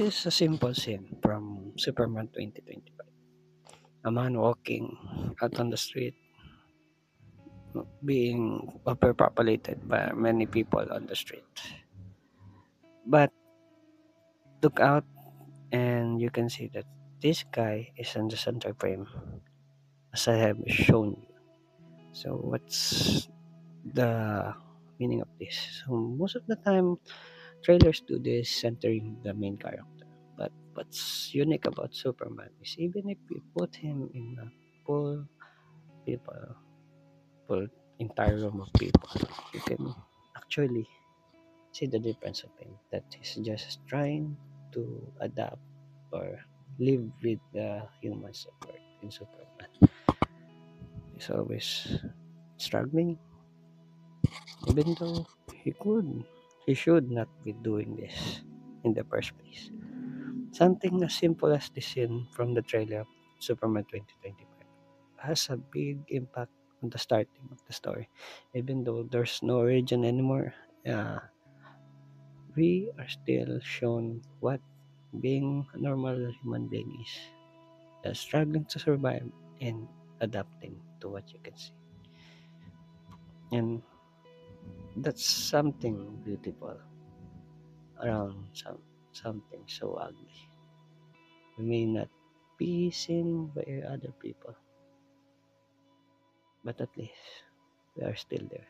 is a simple scene from Superman 2025. A man walking out on the street being overpopulated by many people on the street. But look out and you can see that this guy is in the center frame as I have shown you. So what's the meaning of this? So most of the time trailers do this centering the main character. But what's unique about Superman is even if you put him in a full people, full entire room of people, you can actually see the difference of him. That he's just trying to adapt or live with the humans of Earth in Superman. He's always struggling, even though he should not be doing this in the first place. Something as simple as the scene from the trailer of Superman 2025 has a big impact on the starting of the story. Even though there's no origin anymore, we are still shown what being a normal human being is. Struggling to survive and adapting to what you can see. And that's something beautiful around something so ugly. We may not be seen by other people, but at least we are still there.